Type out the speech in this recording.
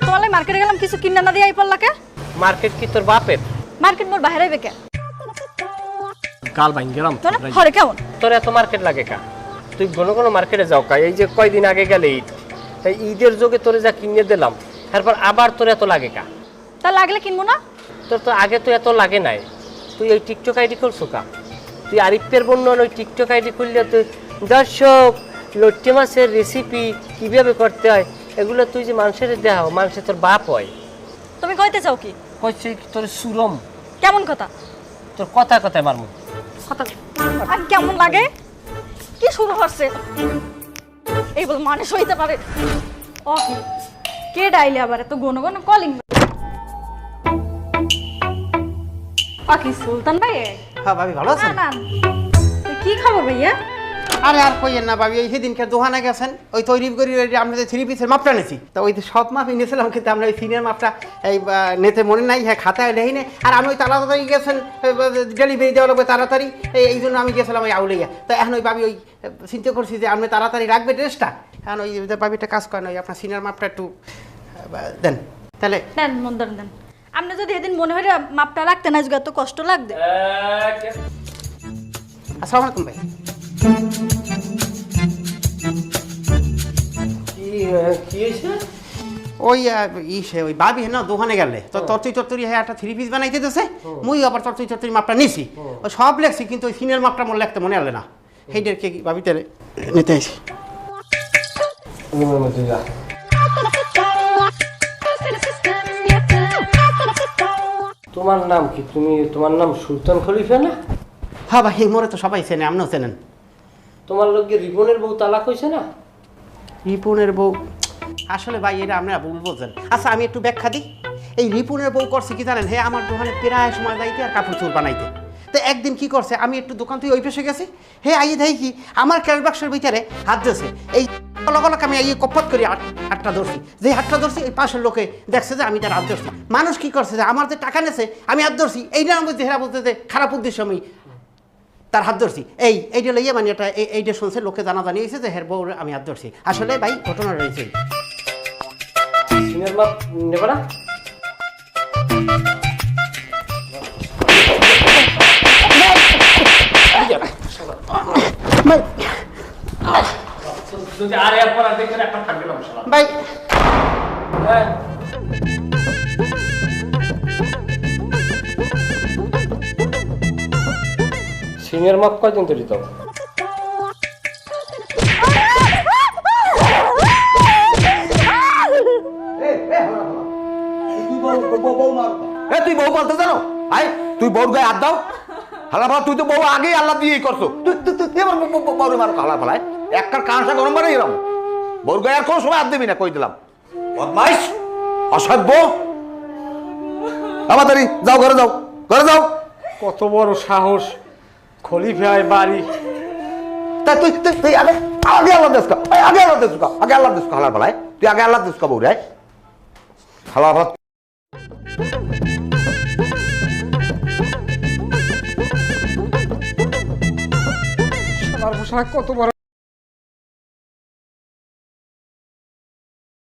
তোমার মার্কেটে গেলাম কিছু কিনা না দিয়ে আই পড়লাকে। মার্কেট কি তোর বাপের? মার্কেট মোর বাইরে আইবে কে? কাল বাইন গেলাম তো না হরে কেমন? তোর এত মার্কেট লাগে কা? তুই ঘন ঘন মার্কেটে যাও কা? এই যে কয়দিন আগে গেলে ঈদ, এই ঈদের যোগে তোরে যা কিনে দিলাম, তারপর আবার তোর এত লাগে কা? তা লাগলে কিনবো না? তোর তো আগে তো এত লাগে নাই। তুই ওই টিকটক আইডি করছো কা? তুই আরিফের বর্ণন ওই টিকটক আইডি খুললে তুই দর্শক লট্টে মাছের রেসিপি কীভাবে করতে হয় এগুলো তুই যে মানুষের দেখাও, মানুষের তোর বাপ হয়। তুমি কইতে চাও কি? কইছে তোর সুরম। কেমন কথা? তোর কথা কথায় মারমু। কথা আর কেমন লাগে? কি শুরু হচ্ছে? এই বল মানুষ হইতে পারে? ও কে ডাইলে আবার এত ঘন ঘন কলিং? পাকি সুলতান ভাই? হ্যাঁ ভাবি ভালো আছেন? না কি খবর ভাইয়া? আরে আর কইেন না ভাবি, এই সেদিনকে দোকানে গেছেন ওই তৈরি করি আমরা যে 3 পিসের মাপটা নিয়েছি, তো ওই সব মাপই নিয়েছিলাম, কিন্তু আমরা ওই সিনিয়র মাপটা এই নিতে মনে নাই, হ্যাঁ খাতায় লেখি নেই। আর আমি ওই তাড়াতাড়ি গেছেন ডেলিভারি দেওয়া লাগবে তাড়াতাড়ি, এই জন্য আমি গেছিলাম ওই আউলিয়া। তো এখন ওই ভাবি ওই চিন্তা করছি যে আপনি তাড়াতাড়ি রাখবে ড্রেসটা, এখন ওই ভাবিটা কাজ করেন ওই আপনার সিনিয়র মাপটা একটু দেন তাহলে। দেন মন্দন দেন। আপনি যদি এদিন মনে হয় মাপটা রাখতে না এত কষ্ট লাগবে। আসসালামু আলাইকুম ভাই। ওই ওই ভাবি না দোকানে গেলে তো তরতুরি তরতুরি হ্যাঁ একটা 3 পিস বানাইতে দিতেছে, মুই আবার তরতুরি তরতুরি মাপটা নিছি, ওই সব লেখছি, কিন্তু ওই সিনিয়র মাপটা মোর লিখতে মনে হলো না, সেইটার কে ভাবিতে নিতে আইছি। তোমার নাম কি? তোমার নাম সুলতান খলিফা না? হ্যাঁ ভাই মোরে তো সবাই চেনে, আপনিও চেনেন। তোমার লোক রিপনের বউ তালাক হয়েছে না? রিপুনের বউ? আসলে ভাই এটা আপনারা ভুল বলছেন। আচ্ছা আমি একটু ব্যাখ্যা দিই। এই রিপুনের বউ করছে কি জানেন, হ্যাঁ আমার দোকানে প্রায় সময় যাইতে আর কাপড় চোপড় বানাইতে। তো একদিন কি করছে, আমি একটু দোকান থেকে ওই পেশে গেছি, হে আইয়ে দেখি কি আমার ক্যাশ বাক্সের ভিতরে হাত দিয়েছে, এই লগলক আমি আইয়ে কপট করি হাতটা ধরছি, যে হাতটা ধরছি এই পাশের লোকে দেখছে যে আমি তার হাত ধরছি। মানুষ কি করছে যে আমার যে টাকা নেছে আমি হাত ধরছি, এইটা আমি বলছি, হেরা বলতে যে খারাপ উদ্দেশ্য আমি তার হাত ধরছি, এইটা লইয়া মানে এটা এইটা শুনছে লোকে জানা জানিয়েছে যে হের বউ আমি হাত ধরছি। আসলে ভাই ঘটনা রয়েছে। সিনিয়র মাপ নেবে না? যদি আর এরপর আর দেখেন একটা থাকবে না মশলা ভাই। হ্যাঁ সিনিয়র মাপ কয়দিন তৈরি তো? তুই বউ বলতে জানো? আই তুই বউর গায়ে হাত দাও হালা ফালা, তুই তো বউ আগেই আল্লাহ দিয়েই করছো, তুই এবার বউরে মারো হালা ফালায় একটার কাঁসা গরম বাড়ে এরম বউর গায়ে আর কোনো সময় হাত দিবি না, কই দিলাম। বদমাইশ অসভ্য, আমাদেরই যাও ঘরে যাও, ঘরে যাও। কত বড় সাহস, খলিফায় বাড়ি। তা তুই তুই তুই আগে আগে আল্লাহ দেশ আগে আল্লাহ দেশ আগে আল্লাহ দেশ হালার ফালায়, তুই আগে আল্লাহ দেশ বউ রে হালা ফালা। কত বড়